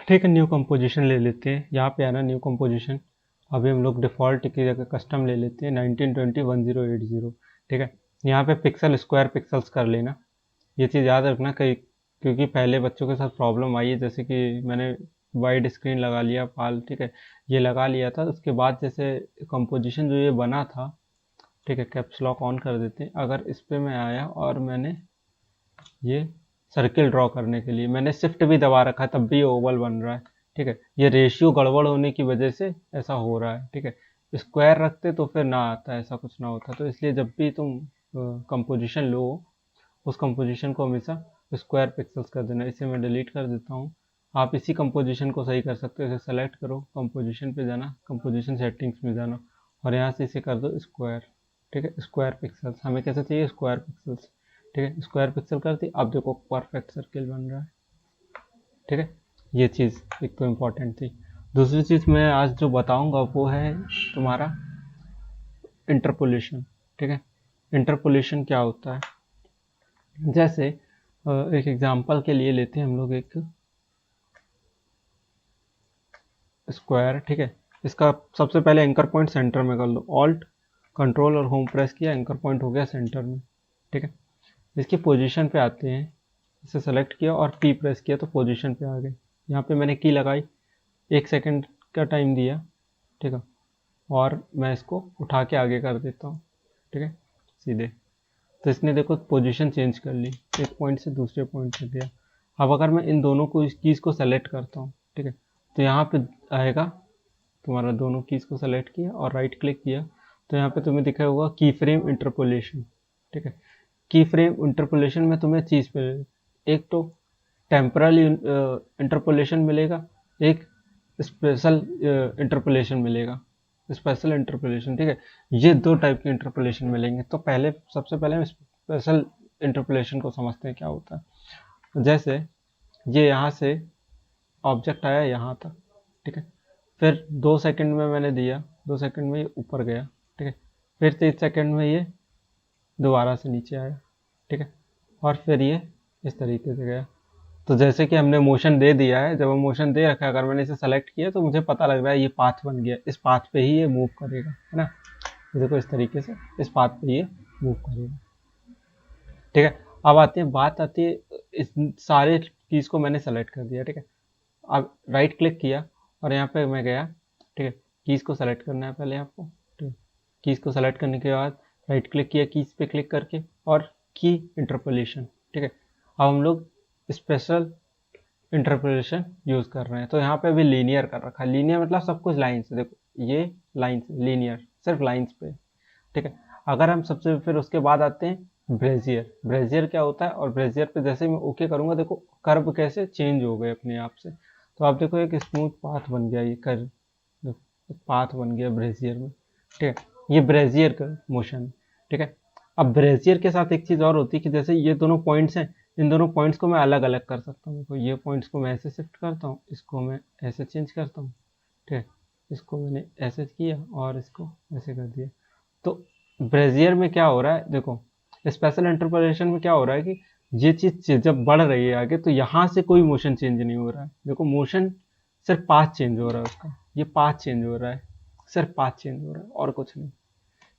ठीक है, new composition ले लेते हैं। यहाँ पे आना न्यू कंपोजिशन। अभी हम लोग डिफ़ॉल्ट की जगह कस्टम ले लेते हैं 1920 1080। ठीक है, यहाँ पे पिक्सल स्क्वायर पिक्सल्स कर लेना। ये चीज़ याद रखना कहीं, क्योंकि पहले बच्चों के साथ प्रॉब्लम आई है। जैसे कि मैंने वाइड स्क्रीन लगा लिया फाल, ठीक है, ये लगा लिया था। उसके बाद जैसे कंपोजिशन जो ये बना था, ठीक है, कैप्स लॉक ऑन कर देते हैं। अगर इस पर मैं आया और मैंने ये सर्किल ड्रॉ करने के लिए मैंने शिफ्ट भी दबा रखा है, तब भी ये ओवल बन रहा है। ठीक है, ये रेशियो गड़बड़ होने की वजह से ऐसा हो रहा है। ठीक है, स्क्वायर रखते तो फिर ना आता, ऐसा कुछ ना होता। तो इसलिए जब भी तुम कंपोजिशन लो, उस कंपोजिशन को हमेशा स्क्वायर पिक्सल्स कर देना। इसे मैं डिलीट कर देता हूँ। आप इसी कंपोजिशन को सही कर सकते हो। इसे सेलेक्ट करो, कंपोजिशन पे जाना, कंपोजिशन सेटिंग्स में जाना, और यहाँ से इसे कर दो स्क्वायर। ठीक है, स्क्वायर पिक्सल्स हमें कैसे चाहिए, स्क्वायर पिक्सल्स। ठीक है, स्क्वायर पिक्सल कर दी। अब देखो परफेक्ट सर्किल बन रहा है। ठीक है, ये चीज़ एक तो इम्पोर्टेंट थी। दूसरी चीज़ मैं आज जो बताऊंगा वो है तुम्हारा इंटरपोलेशन। ठीक है, इंटरपोलेशन क्या होता है, जैसे एक एग्जांपल के लिए लेते हैं हम लोग एक स्क्वायर। ठीक है, इसका सबसे पहले एंकर पॉइंट सेंटर में कर लो। ऑल्ट कंट्रोल और होम प्रेस किया, एंकर पॉइंट हो गया सेंटर में। ठीक है, इसकी पोजीशन पे आते हैं। इसे सेलेक्ट किया और पी प्रेस किया तो पोजीशन पे आ गए। यहाँ पे मैंने की लगाई, 1 सेकंड का टाइम दिया। ठीक है, और मैं इसको उठा के आगे कर देता हूँ। ठीक है, सीधे। तो इसने देखो पोजीशन चेंज कर ली, एक पॉइंट से दूसरे पॉइंट पे गया। अब अगर मैं इन दोनों को, इस कीज़ को सेलेक्ट करता हूँ, ठीक है, तो यहाँ पे आएगा तुम्हारा, दोनों कीज़ को सेलेक्ट किया और राइट क्लिक किया, तो यहाँ पे तुम्हें दिखा होगा की फ्रेम इंटरपोलेशन। ठीक है, की फ्रेम इंटरपोलेशन में तुम्हें चीज़ पे, एक तो टेम्परल इंटरपोलेशन मिलेगा, एक स्पेशल इंटरपोलेशन मिलेगा। स्पेशल इंटरपोलेशन, ठीक है, ये दो टाइप के इंटरपोलेशन मिलेंगे। तो पहले, सबसे पहले हम स्पेशल इंटरपोलेशन को समझते हैं क्या होता है। जैसे ये यहाँ से ऑब्जेक्ट आया यहाँ तक, ठीक है, फिर 2 सेकंड में मैंने दिया, 2 सेकंड में ये ऊपर गया। ठीक है, फिर 3 सेकंड में ये दोबारा से नीचे आया। ठीक है, और फिर ये इस तरीके से गया। तो जैसे कि हमने मोशन दे दिया है, जब हम मोशन दे रखा है, अगर मैंने इसे सेलेक्ट किया तो मुझे पता लग रहा है ये पाथ बन गया, इस पाथ पे ही ये मूव करेगा, है ना। देखो इस तरीके से इस पाथ पे ये मूव करेगा। ठीक है, अब आते हैं, बात आती है, इस सारे चीज़ को मैंने सेलेक्ट कर दिया। ठीक है, अब राइट क्लिक किया और यहाँ पे मैं गया। ठीक है, कीज़ को सेलेक्ट करना है पहले आपको। ठीक है, कीज़ को सेलेक्ट करने के बाद राइट क्लिक किया कीज़ पे क्लिक करके, और की इंटरपोलेशन। ठीक है, अब हम लोग स्पेशल इंटरपोलेशन यूज़ कर रहे हैं। तो यहाँ पे भी लीनियर कर रखा है। लीनियर मतलब सब कुछ लाइन्स, देखो ये लाइन्स, लीनियर सिर्फ लाइन्स पे। ठीक है, अगर हम सबसे फिर उसके बाद आते हैं ब्रेजियर। ब्रेजियर क्या होता है, और ब्रेजियर पे जैसे मैं ओके करूँगा, देखो कर्व कैसे चेंज हो गए अपने आप से। तो आप देखो एक स्मूथ पाथ बन गया, ये कर्व पाथ बन गया ब्रेजियर में। ठीक है, ये ब्रेजियर का मोशन। ठीक है, अब ब्रेजियर के साथ एक चीज़ और होती है कि जैसे ये दोनों पॉइंट्स हैं, इन दोनों पॉइंट्स को मैं अलग अलग कर सकता हूँ। तो ये पॉइंट्स को मैं ऐसे शिफ्ट करता हूँ, इसको मैं ऐसे चेंज करता हूँ। ठीक है, इसको मैंने ऐसे किया और इसको ऐसे कर दिया। तो ब्रेजियर में क्या हो रहा है, देखो स्पेशल इंटरपोलेशन में क्या हो रहा है कि ये चीज़ जब बढ़ रही है आगे, तो यहाँ से कोई मोशन चेंज नहीं हो रहा है। देखो मोशन सिर्फ पाथ चेंज हो रहा है उसका, ये पाथ चेंज हो रहा है, सिर्फ पाथ चेंज हो रहा है और कुछ नहीं।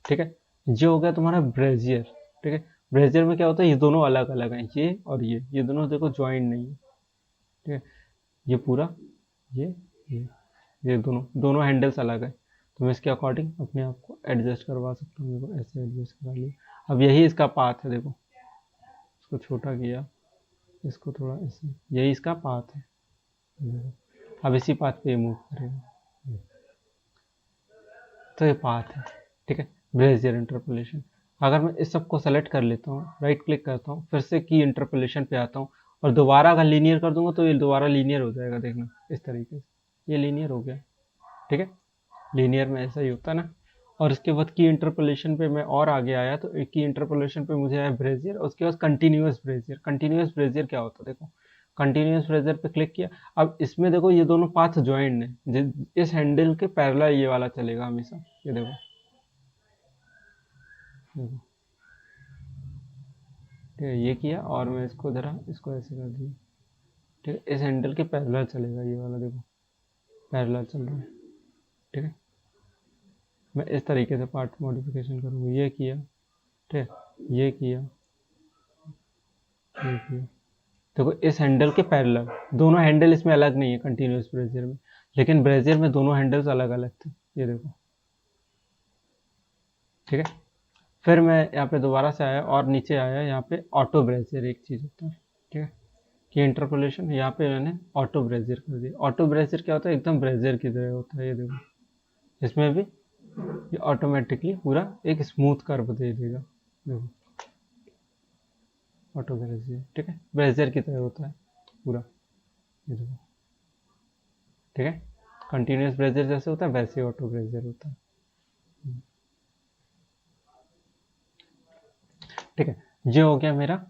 ठीक है, ये हो गया तुम्हारा ब्रेजियर। ठीक है, ब्रेजियर में क्या होता है, ये दोनों अलग अलग हैं, ये और ये दोनों देखो ज्वाइन नहीं है। ठीक है, ये पूरा, ये ये ये दोनों दोनों हैंडल्स अलग है। तो मैं इसके अकॉर्डिंग अपने आप को एडजस्ट करवा सकता हूँ। देखो ऐसे एडजस्ट करा लिया। अब यही इसका पाथ है, देखो इसको छोटा किया, इसको थोड़ा ऐसे, यही इसका पाथ है। अब इसी पाथ पे मूव करेगा, तो ये पाथ है। ठीक है, ब्रेजियर इंटरपोलेशन। अगर मैं इस सब को सेलेक्ट कर लेता हूँ, राइट क्लिक करता हूँ, फिर से की इंटरपोलेशन पे आता हूँ, और दोबारा अगर लीनियर कर दूंगा तो ये दोबारा लीनियर हो जाएगा। देखना इस तरीके से ये लीनियर हो गया। ठीक है, लीनियर में ऐसा ही होता है ना। और उसके बाद की इंटरपोलेशन पे मैं और आगे आया, तो एक की इंटरपोलेशन पे मुझे आया ब्रेजियर, उसके बाद कंटिन्यूस ब्रेजियर। कंटिन्यूस ब्रेजियर क्या होता है, देखो कंटिन्यूस ब्रेजियर पे क्लिक किया। अब इसमें देखो ये दोनों पाथ ज्वाइंट है, इस हैंडल के पैरेलल ये वाला चलेगा हमेशा। ये देखो, देखो ठीक है, ये किया और मैं इसको जरा इसको ऐसे कर दिया। ठीक है, इस हैंडल के पैरेलल चलेगा, ये वाला देखो पैरेलल चल रहा है। ठीक है, मैं इस तरीके से पार्ट मॉडिफिकेशन करूँगा, ये किया, ठीक है, ये किया, ये किया। देखो इस हैंडल के पैरेलल, दोनों हैंडल इसमें अलग नहीं है कंटिन्यूस ब्रेजियर में, लेकिन ब्रेजियर में दोनों हैंडल्स अलग अलग थे, ये देखो। ठीक है, फिर मैं यहाँ पे दोबारा से आया और नीचे आया, यहाँ पे ऑटो ब्रेजियर एक चीज़ होता है। ठीक है, कि इंटरपोलेशन यहाँ पे मैंने ऑटो ब्रेजियर कर दिया। ऑटो ब्रेजियर क्या होता है, एकदम ब्रेजियर की तरह होता है, ये देखो इसमें भी ये ऑटोमेटिकली पूरा एक स्मूथ कर्व दे देगा, देखो ऑटो ब्रेजियर। ठीक है, ब्रेजियर की तरह होता है पूरा, ये देखो। ठीक है, कंटिन्यूस ब्रेजियर जैसे होता है वैसे ही ऑटो ब्रेजियर होता है। ठीक है, ये हो गया मेरा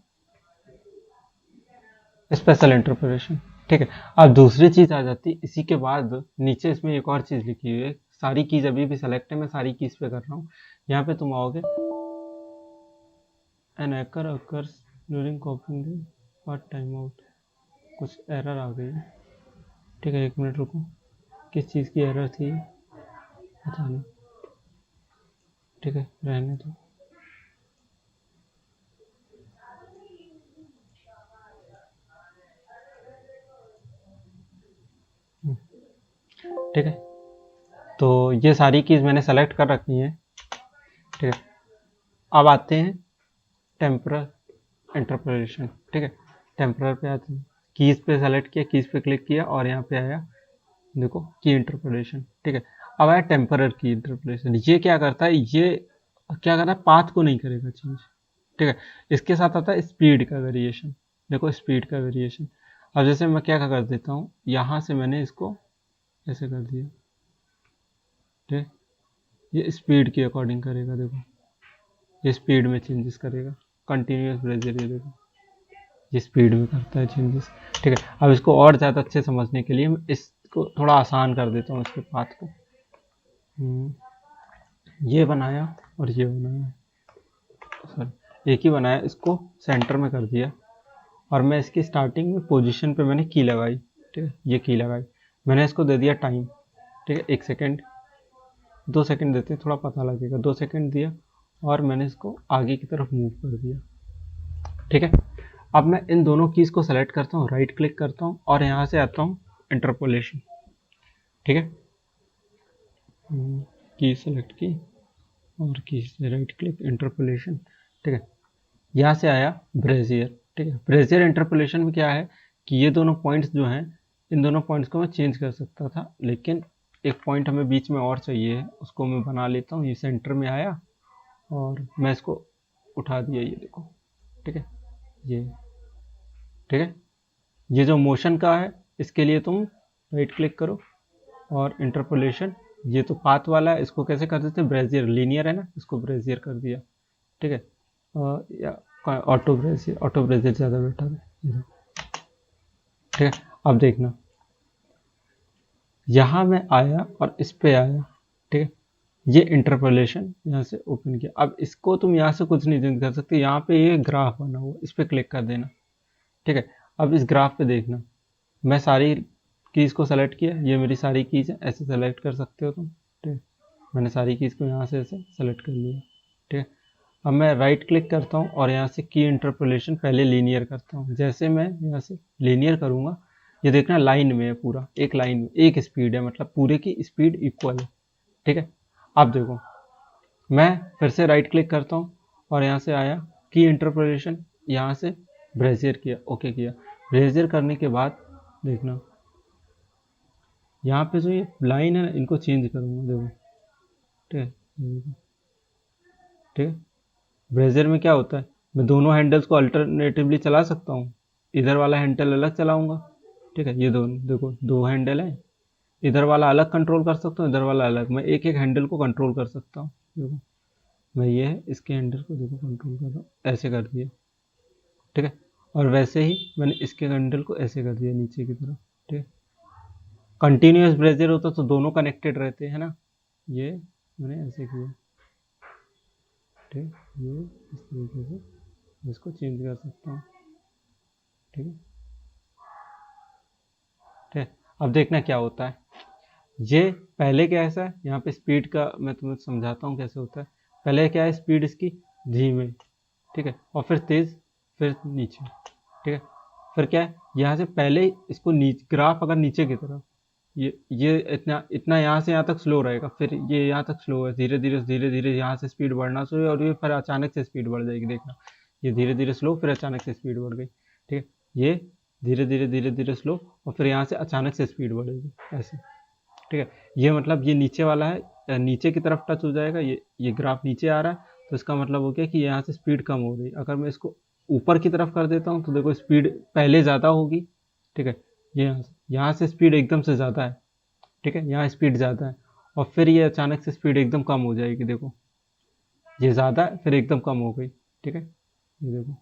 स्पेशल इंटरप्रिटेशन। ठीक है, अब दूसरी चीज आ जाती है इसी के बाद, नीचे इसमें एक और चीज लिखी हुई है, सारी कीज अभी भी सेलेक्ट है, मैं सारी कीज पे कर रहा हूँ। यहाँ पे तुम आओगे, an error occurs during copying the part time out, कुछ एरर आ गई है। ठीक है, 1 मिनट रुको, किस चीज़ की एरर थी पता नहीं। ठीक है, रहने दो। ठीक है, तो ये सारी कीज मैंने सेलेक्ट कर रखी है। ठीक है, अब आते हैं टेम्परल इंटरप्रिटेशन। ठीक है, टेम्परल पे आते हैं, कीज पे सेलेक्ट किया, कीज पे क्लिक किया और यहाँ पे आया देखो की इंटरप्रिटेशन। ठीक है, अब आया टेम्परर की इंटरप्रिटेशन। ये क्या करता है, ये क्या करता है, पाथ को नहीं करेगा चेंज। ठीक है, इसके साथ आता है स्पीड का वेरिएशन, देखो स्पीड का वेरिएशन। अब जैसे मैं क्या कर देता हूँ, यहाँ से मैंने इसको ऐसे कर दिया। ठीक है, ये स्पीड के अकॉर्डिंग करेगा, देखो ये स्पीड में चेंजेस करेगा। कंटिन्यूस ब्रेजियर, ये देखो ये स्पीड में करता है चेंजेस। ठीक है, अब इसको और ज़्यादा अच्छे समझने के लिए मैं इसको थोड़ा आसान कर देता हूँ, इसके पाथ को। ये बनाया और ये बनाया, सॉरी एक ही बनाया, इसको सेंटर में कर दिया और मैं इसकी स्टार्टिंग में पोजीशन पे मैंने की लगाई। ठीक है, ये की लगाई, मैंने इसको दे दिया टाइम। ठीक है, 1 सेकेंड, 2 सेकेंड देते हैं, थोड़ा पता लगेगा, 2 सेकेंड दिया और मैंने इसको आगे की तरफ मूव कर दिया। ठीक है, अब मैं इन दोनों कीज़ को सेलेक्ट करता हूँ, राइट क्लिक करता हूँ और यहाँ से आता हूँ इंटरपोलेशन। ठीक है, की सेलेक्ट की और की से राइट क्लिक इंटरपोलेशन। ठीक है, यहाँ से आया ब्रेजियर। ठीक है, ब्रेजियर इंटरपोलेशन में क्या है कि ये दोनों पॉइंट्स जो हैं, इन दोनों पॉइंट्स को मैं चेंज कर सकता था, लेकिन एक पॉइंट हमें बीच में और चाहिए है, उसको मैं बना लेता हूँ। ये सेंटर में आया और मैं इसको उठा दिया, ये देखो। ठीक है, ये ठीक है, ये जो मोशन का है इसके लिए तुम राइट क्लिक करो और इंटरपोलेशन, ये तो पाथ वाला है, इसको कैसे कर देते हैं, ब्रेजियर, लीनियर है ना, इसको ब्रेजियर कर दिया। ठीक है, या ऑटो ब्रेजियर ज़्यादा बेटर है। ठीक है, अब देखना, यहाँ मैं आया और इस पे आया। ठीक है, ये इंटरपोलेशन यहाँ से ओपन किया। अब इसको तुम यहाँ से कुछ नहीं चेंज कर सकते, यहाँ पे ये ग्राफ बना हुआ, इस पे क्लिक कर देना। ठीक है, अब इस ग्राफ पे देखना, मैं सारी कीज़ को सेलेक्ट किया, ये मेरी सारी कीज़ है, ऐसे सेलेक्ट कर सकते हो तुम। ठीक है, मैंने सारी कीज़ को यहाँ से ऐसे सेलेक्ट कर लिया। ठीक है, अब मैं राइट क्लिक करता हूँ और यहाँ से की इंटरपोलेशन पहले लीनियर करता हूँ। जैसे मैं यहाँ से लीनियर करूँगा, ये देखना लाइन में है, पूरा एक लाइन में एक स्पीड है, मतलब पूरे की स्पीड इक्वल है। ठीक है, अब देखो मैं फिर से राइट क्लिक करता हूँ और यहाँ से आया की इंटरपोलेशन, यहाँ से ब्रेजियर किया, ओके किया। ब्रेजियर करने के बाद देखना, यहाँ पे जो ये लाइन है ना, इनको चेंज करूँगा, देखो। ठीक है, ठीक है, ब्रेजर में क्या होता है, मैं दोनों हैंडल्स को अल्टरनेटिवली चला सकता हूँ, इधर वाला हैंडल अलग चलाऊंगा। ठीक है, ये दोनों देखो, दो हैंडल है, इधर वाला अलग कंट्रोल कर सकता हूँ, इधर वाला अलग, मैं एक एक हैंडल को कंट्रोल कर सकता हूँ। देखो मैं ये है इसके हैंडल को देखो कंट्रोल कर रहा हूँ, ऐसे कर दिया। ठीक है, और वैसे ही मैंने इसके हैंडल को ऐसे कर दिया नीचे की तरफ। ठीक है, कंटिन्यूस ब्रेजर होता तो दोनों कनेक्टेड रहते हैं ना, ये मैंने ऐसे किया। ठीक है, ये इस तरीके से इसको चेंज कर सकता हूँ। ठीक है, ठीक है, अब देखना क्या होता है। ये पहले कैसा है, यहाँ पे स्पीड का मैं तुम्हें समझाता हूँ कैसे होता है। पहले क्या है, स्पीड इसकी धीमे, ठीक है, और फिर तेज, फिर नीचे, ठीक है। फिर क्या है, यहाँ से पहले इसको ग्राफ अगर नीचे की तरफ, ये इतना इतना यहाँ से यहाँ तक स्लो रहेगा, फिर ये यहाँ तक स्लो है, धीरे धीरे धीरे धीरे यहाँ से स्पीड बढ़ना शुरू है, और ये फिर अचानक से स्पीड बढ़ जाएगी। देखना, ये धीरे धीरे स्लो, फिर अचानक से स्पीड बढ़ गई, ठीक है। ये धीरे धीरे स्लो, और फिर यहाँ से अचानक से स्पीड बढ़ेगी, ऐसे, ठीक है। ये मतलब ये नीचे वाला है, नीचे की तरफ टच हो जाएगा, ये ग्राफ नीचे आ रहा है, तो इसका मतलब हो गया कि यहाँ से स्पीड कम हो रही है। अगर मैं इसको ऊपर की तरफ कर देता हूँ तो देखो स्पीड पहले ज़्यादा होगी, ठीक है। ये यहाँ से स्पीड एकदम से ज़्यादा है, ठीक है, यहाँ स्पीड ज़्यादा है, और फिर ये अचानक से स्पीड एकदम कम हो जाएगी। देखो, ये ज़्यादा है, फिर एकदम कम हो गई, ठीक है। ये देखो,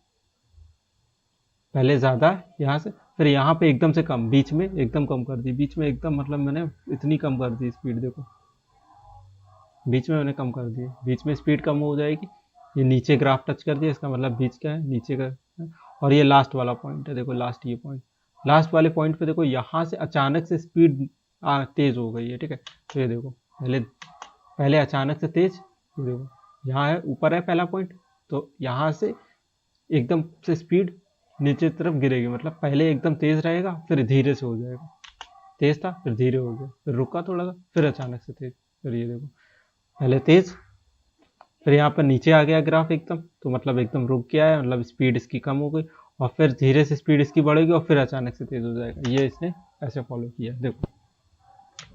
पहले ज़्यादा है यहाँ से, फिर यहाँ पे एकदम से कम, बीच में एकदम कम कर दी, बीच में एकदम मतलब मैंने इतनी कम कर दी स्पीड। देखो, बीच में मैंने कम कर दी, बीच में स्पीड कम हो जाएगी। ये नीचे ग्राफ टच कर दिया, इसका मतलब बीच का है, नीचे का है। और ये लास्ट वाला पॉइंट है, देखो लास्ट, ये पॉइंट, लास्ट वाले पॉइंट पे देखो यहाँ से अचानक से स्पीड तेज हो गई है, ठीक है। तो ये देखो, पहले पहले अचानक से तेज, ये देखो यहाँ है, ऊपर है पहला पॉइंट, तो यहाँ से एकदम से स्पीड नीचे की तरफ गिरेगी, मतलब पहले एकदम तेज रहेगा, फिर धीरे से हो जाएगा, तेज था फिर धीरे हो गया, फिर रुका थोड़ा सा, फिर अचानक से तेज। फिर ये देखो, पहले तेज, फिर यहाँ पर नीचे आ गया ग्राफ एकदम, तो मतलब एकदम रुक गया है, मतलब स्पीड इसकी कम हो गई, और फिर धीरे से स्पीड इसकी बढ़ेगी, और फिर अचानक से तेज हो जाएगा। ये इसने ऐसे फॉलो किया, देखो,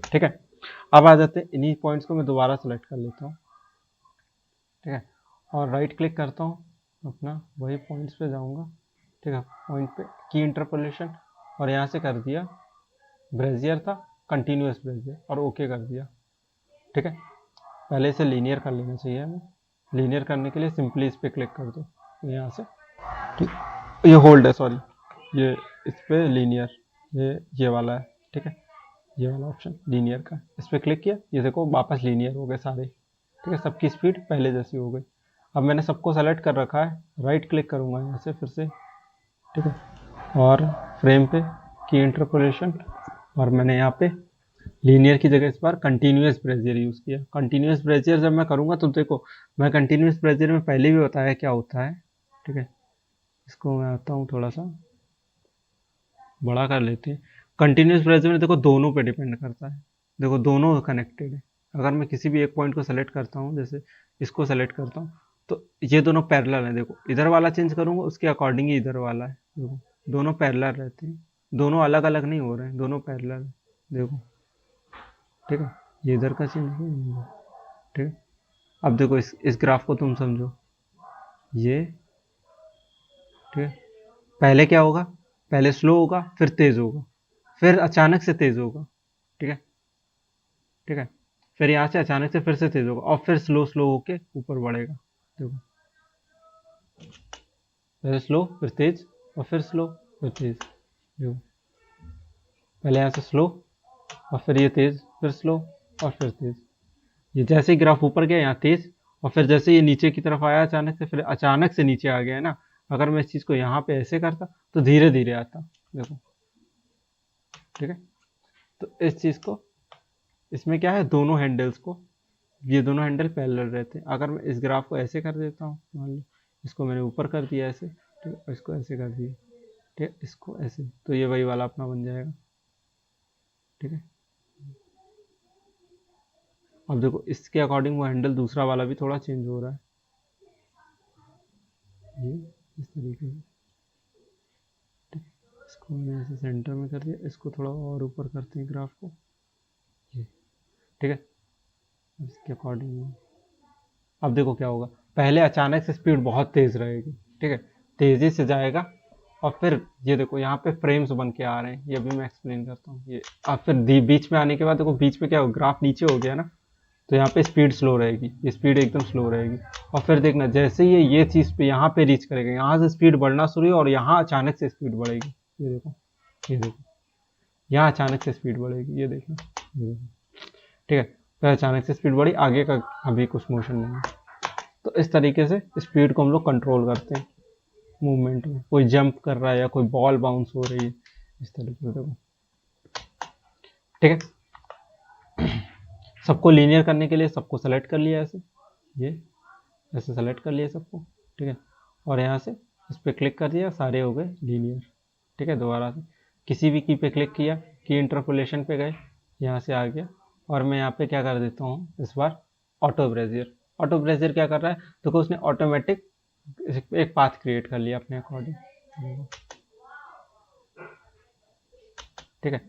ठीक है। अब आ जाते हैं, इन्हीं पॉइंट्स को मैं दोबारा सेलेक्ट कर लेता हूँ, ठीक है, और राइट क्लिक करता हूँ, अपना वही पॉइंट्स पे जाऊँगा, ठीक है, पॉइंट पे की इंटरपोलेशन, और यहाँ से कर दिया, ब्रेजियर था, कंटिन्यूस ब्रेजियर, और ओके कर दिया, ठीक है। पहले इसे लीनियर कर लेना चाहिए हमें। लीनियर करने के लिए सिंपली इस पर क्लिक कर दो, यहाँ से, ठीक, ये होल्ड है, सॉरी, ये इस पर लीनियर, ये वाला है, ठीक है, ये वाला ऑप्शन लीनियर का, इस पर क्लिक किया, ये देखो वापस लीनियर हो गए सारे, ठीक है, सबकी स्पीड पहले जैसी हो गई। अब मैंने सबको सेलेक्ट कर रखा है, राइट क्लिक करूँगा यहाँ से फिर से, ठीक है, और फ्रेम पे की इंटरपोलेशन, और मैंने यहाँ पे लीनियर की जगह इस बार कंटिन्यूस ब्रेजियर यूज़ किया। कंटिन्यूस ब्रेजियर जब मैं करूँगा तो देखो, मैं कंटिन्यूस ब्रेजियर में पहले भी बताया क्या होता है, ठीक है। इसको मैं आता हूँ, थोड़ा सा बड़ा कर लेते हैं। कंटिन्यूस ब्रेजियर में देखो दोनों पे डिपेंड करता है, देखो दोनों कनेक्टेड है। अगर मैं किसी भी एक पॉइंट को सेलेक्ट करता हूँ, जैसे इसको सेलेक्ट करता हूँ, तो ये दोनों पैरेलल है। देखो, इधर वाला चेंज करूँगा उसके अकॉर्डिंग ही इधर वाला है, देखो दोनों पैरेलल रहते हैं, दोनों अलग अलग नहीं हो रहे हैं, दोनों पैरेलल है, देखो, ठीक है। ये इधर का चेंज है, ठीक है। अब देखो, इस ग्राफ को तुम समझो, ये, ठीक है, पहले क्या होगा, पहले स्लो होगा, फिर तेज होगा, फिर अचानक से तेज होगा, ठीक है, ठीक है, फिर यहाँ से अचानक से फिर से तेज होगा, और फिर स्लो स्लो होके ऊपर बढ़ेगा। देखो, पहले स्लो, फिर तेज, और फिर स्लो, फिर तेज। देखो, पहले यहाँ से स्लो, और फिर ये तेज, फिर स्लो, और फिर तेज। ये जैसे ही ग्राफ ऊपर गया यहाँ तेज, और फिर जैसे ये नीचे की तरफ आया अचानक से, फिर अचानक से नीचे आ गया है ना। अगर मैं इस चीज़ को यहाँ पे ऐसे करता तो धीरे धीरे आता, देखो, ठीक है। तो इस चीज़ को, इसमें क्या है, दोनों हैंडल्स को, ये दोनों हैंडल पैरेलल रहते हैं। अगर मैं इस ग्राफ को ऐसे कर देता हूँ, मान लो इसको मैंने ऊपर कर दिया ऐसे, ठीक है, इसको ऐसे कर दिया, ठीक है, इसको ऐसे, तो ये वही वाला अपना बन जाएगा, ठीक है। अब देखो, इसके अकॉर्डिंग वो हैंडल दूसरा वाला भी थोड़ा चेंज हो रहा है, ये इस तरीके से, इसको मैंने ऐसे सेंटर में कर दिया, इसको थोड़ा और ऊपर करते हैं ग्राफ को, ये, ठीक है, इसके अकॉर्डिंग। अब देखो क्या होगा, पहले अचानक से स्पीड बहुत तेज रहेगी, ठीक है, तेजी से जाएगा, और फिर ये देखो यहाँ पे फ्रेम्स बन के आ रहे हैं, ये भी मैं एक्सप्लेन करता हूँ। ये अब फिर बीच में आने के बाद देखो, बीच में क्या हो, ग्राफ नीचे हो गया ना, तो यहाँ पे स्पीड स्लो रहेगी, ये स्पीड एकदम स्लो रहेगी, और फिर देखना जैसे ये चीज़ पे यहाँ पे रीच करेगा, यहाँ से स्पीड बढ़ना शुरू है, और यहाँ अचानक से स्पीड बढ़ेगी, ये देखो, ये देखो, यहाँ अचानक से स्पीड बढ़ेगी, ये देखना, ये देखो, ठीक है। फिर अचानक से स्पीड बढ़ी, आगे का अभी कुछ मोशन नहीं है। तो इस तरीके से स्पीड को हम लोग कंट्रोल करते हैं मूवमेंट में। कोई जंप कर रहा है या कोई बॉल बाउंस हो रही है, इस तरीके से देखो, ठीक है। सबको लीनियर करने के लिए सबको सेलेक्ट कर लिया ऐसे, ये ऐसे सेलेक्ट कर लिया सबको, ठीक है। और यहाँ से इस पर क्लिक कर दिया, सारे हो गए लीनियर, ठीक है। दोबारा से किसी भी की पे क्लिक किया, की इंटरपोलेशन पे गए, यहाँ से आ गया। और मैं यहाँ पे क्या कर देता हूँ इस बार, ऑटो ब्रेजियर। ऑटो ब्रेजियर क्या कर रहा है, देखो उसने ऑटोमेटिक एक पाथ क्रिएट कर लिया अपने अकॉर्डिंग, ठीक है।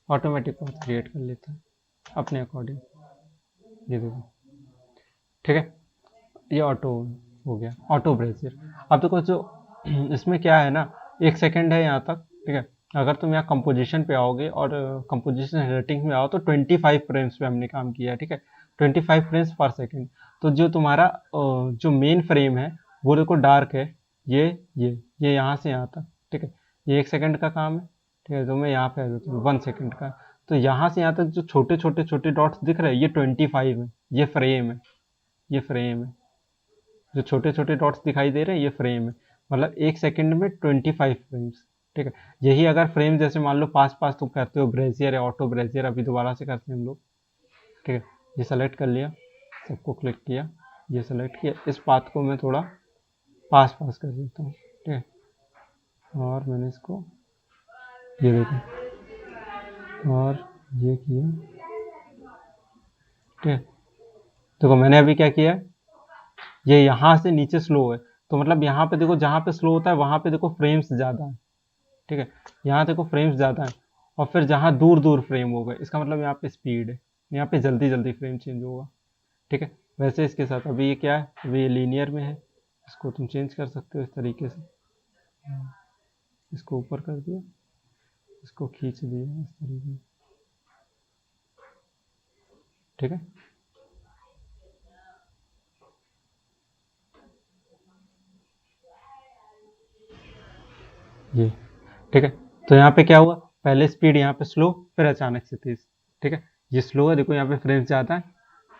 ऑटोमेटिक पाथ क्रिएट कर लेता है अपने अकॉर्डिंग, ये देखो, ठीक है। ये ऑटो हो गया, ऑटो ब्रेजियर। अब देखो जो इसमें क्या है ना, 1 सेकेंड है यहाँ तक, ठीक है। अगर तुम यहाँ कंपोजिशन पे आओगे और कंपोजिशन रेटिंग में आओ तो 25 फ्रेम्स पे हमने काम किया है, ठीक है। 25 फ्रेम्स पर सेकेंड। तो जो तुम्हारा जो मेन फ्रेम है वो देखो डार्क है, ये यहाँ से यहाँ तक, ठीक है। ये 1 सेकेंड का काम है, ठीक है। तो मैं यहाँ पे आ जाता हूँ 1 सेकेंड का। तो यहाँ से यहाँ तक जो छोटे छोटे छोटे डॉट्स दिख रहे हैं, ये 25 है, ये फ्रेम है, ये फ्रेम है। जो छोटे छोटे डॉट्स दिखाई दे रहे हैं ये फ्रेम है, मतलब 1 सेकेंड में 25 फ्रेम्स, ठीक है। यही अगर फ्रेम जैसे मान लो पास पास तुम करते हो ब्रेजियर या ऑटो ब्रेजियर, अभी दोबारा से करते हैं हम लोग, ठीक है। ये सेलेक्ट कर लिया, सबको क्लिक किया, ये सेलेक्ट किया, इस पाथ को मैं थोड़ा पास पास कर देता हूँ, ठीक है। और मैंने इसको ये देखो, और ये किया, ठीक है। देखो मैंने अभी क्या किया, ये यहाँ से नीचे स्लो है, तो मतलब यहाँ पे देखो जहाँ पे स्लो होता है वहाँ पे देखो फ्रेम्स ज़्यादा है, ठीक है। यहाँ देखो फ्रेम्स ज़्यादा है, और फिर जहाँ दूर दूर फ्रेम हो गए, इसका मतलब यहाँ पे स्पीड है, यहाँ पे जल्दी जल्दी फ्रेम चेंज होगा, ठीक है। वैसे इसके साथ अभी ये क्या है, अभी ये लीनियर में है, इसको तुम चेंज कर सकते हो इस तरीके से, इसको ऊपर कर दिया, इसको खींच दिया इस तरीके से, ठीक है। ये ठीक है। तो यहाँ पे क्या हुआ, पहले स्पीड यहाँ पे स्लो, फिर अचानक से तेज, ठीक है। ये स्लो है, देखो यहाँ पे फ्रेम्स ज़्यादा है,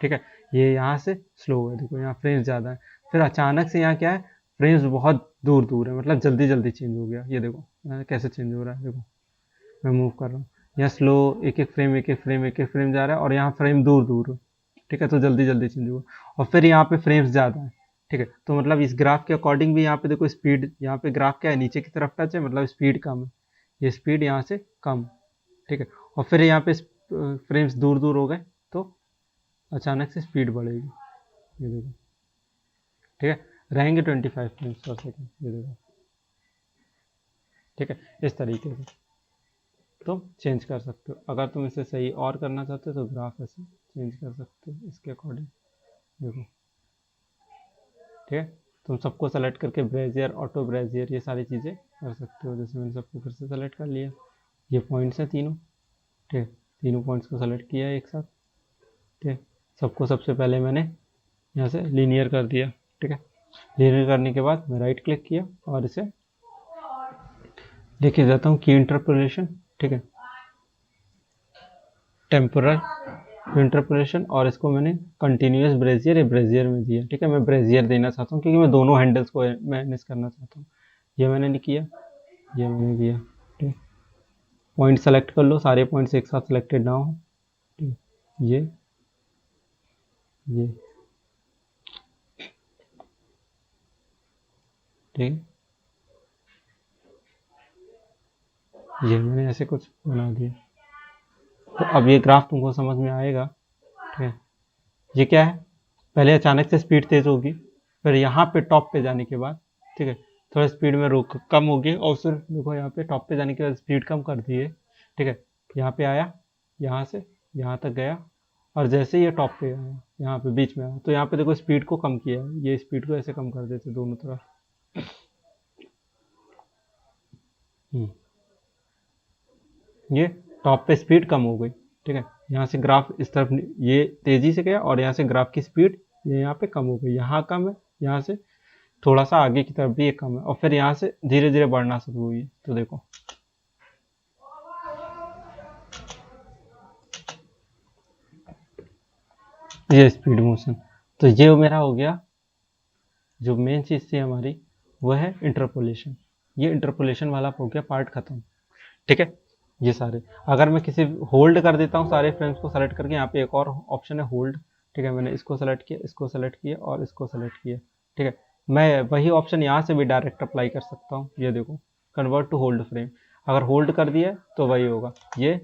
ठीक है। ये यहाँ से स्लो है, देखो यहाँ फ्रेम्स ज़्यादा है, फिर अचानक से यहाँ क्या है, फ्रेम्स बहुत दूर दूर है, मतलब जल्दी जल्दी चेंज हो गया, ये देखो यहाँ कैसे चेंज हो रहा है, देखो मैं मूव कर रहा हूँ, यहाँ स्लो, एक एक फ्रेम एक एक फ्रेम एक एक फ्रेम जा रहा है, और यहाँ फ्रेम दूर दूर है, ठीक है। तो जल्दी जल्दी चेंज हुआ, और फिर यहाँ पे फ्रेम्स ज़्यादा है, ठीक है। तो मतलब इस ग्राफ के अकॉर्डिंग भी यहाँ पे देखो स्पीड, यहाँ पे ग्राफ क्या है, नीचे की तरफ टच है, मतलब स्पीड कम है, ये स्पीड यहाँ से कम, ठीक है। और फिर यहाँ पे फ्रेम्स दूर दूर हो गए तो अचानक से स्पीड बढ़ेगी, ये देखो, ठीक है। रहेंगे 25 फ्रेम्स पर सेकेंड, ये देखो, ठीक है। इस तरीके से तुम चेंज कर सकते हो। अगर तुम इसे सही और करना चाहते हो तो ग्राफ ऐसे चेंज कर सकते हो इसके अकॉर्डिंग, देखो, ठीक है। तुम सबको सेलेक्ट करके ब्रेजियर, ऑटो ब्रेजियर, ये सारी चीज़ें कर सकते हो। जैसे मैंने सबको फिर से सेलेक्ट कर लिया, ये पॉइंट्स हैं तीनों, ठीक है। तीनों पॉइंट्स को सेलेक्ट किया एक साथ, ठीक है। सबको सबसे पहले मैंने यहाँ से लीनियर कर दिया, ठीक है। लीनियर करने के बाद मैं राइट क्लिक किया और इसे लेके जाता हूँ की इंटरपोलेशन, ठीक है, टेम्पोरल इंटरपोलेशन, और इसको मैंने कंटिन्यूस ब्रेजियर या ब्रेजियर में दिया, ठीक है। मैं ब्रेजियर देना चाहता हूँ क्योंकि मैं दोनों हैंडल्स को मैनेज करना चाहता हूँ। ये मैंने नहीं किया, ये मैंने किया, ठीक है। पॉइंट सेलेक्ट कर लो, सारे पॉइंट्स एक साथ सेलेक्टेड ना हो, ठीक है। ये ठीक है, ये मैंने ऐसे कुछ बना दिया। तो अब ये ग्राफ तुमको समझ में आएगा, ठीक है। ये क्या है, पहले अचानक से स्पीड तेज होगी, फिर यहाँ पे टॉप पे जाने के बाद, ठीक है, थोड़ा स्पीड में रोक कम होगी, और फिर देखो यहाँ पे टॉप पे जाने के बाद स्पीड कम कर दी है, ठीक है। यहाँ पे आया, यहाँ से यहाँ तक गया, और जैसे ही ये टॉप पे आया, यहाँ पे बीच में आया, तो यहाँ पे देखो स्पीड को कम किया है, ये स्पीड को ऐसे कम कर देते दोनों तरफ। ये टॉप पे स्पीड कम हो गई, ठीक है। यहाँ से ग्राफ इस तरफ ये तेजी से गया, और यहाँ से ग्राफ की स्पीड ये यहाँ पे कम हो गई, यहाँ कम है, यहाँ से थोड़ा सा आगे की तरफ भी ये कम है, और फिर यहाँ से धीरे धीरे बढ़ना शुरू हुई है। तो देखो ये स्पीड मोशन, तो ये मेरा हो गया, जो मेन चीज़ थी हमारी वो है इंटरपोलेशन। ये इंटरपोलेशन वाला हो गया पार्ट खत्म, ठीक है। ये सारे, अगर मैं किसी होल्ड कर देता हूँ सारे फ्रेम्स को सेलेक्ट करके, यहाँ पे एक और ऑप्शन है होल्ड, ठीक है, मैंने इसको सेलेक्ट किया, इसको सेलेक्ट किया और इसको सेलेक्ट किया, ठीक है, मैं वही ऑप्शन यहाँ से भी डायरेक्ट अप्लाई कर सकता हूँ। ये देखो, कन्वर्ट टू होल्ड फ्रेम, अगर होल्ड कर दिया तो वही होगा ये,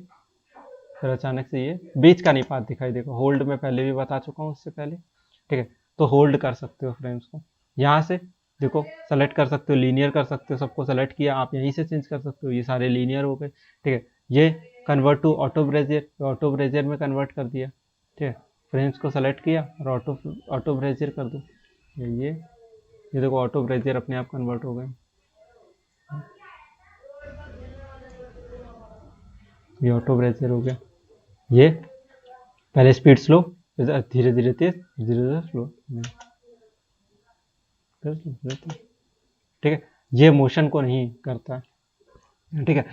फिर अचानक से ये बीच का नहीं पाथ दिखाई देगा, होल्ड में पहले भी बता चुका हूँ उससे पहले, ठीक है। तो होल्ड कर सकते हो फ्रेम्स को, यहाँ से देखो सेलेक्ट कर सकते हो, लीनियर कर सकते हो, सबको सेलेक्ट किया, आप यहीं से चेंज कर सकते हो, ये सारे लीनियर हो गए, ठीक है। ये convert to auto Bezier, auto Bezier में कन्वर्ट कर दिया, ठीक है, फ्रेम्स को सेलेक्ट किया और ऑटो ऑटो ब्रेजियर कर दो, ये देखो ऑटो ब्रेजियर अपने आप कन्वर्ट हो गए, ये ऑटो ब्रेजियर हो गया। ये पहले स्पीड स्लो, धीरे धीरे तेज, धीरे धीरे स्लो, ठीक है, ये मोशन को नहीं करता, ठीक है।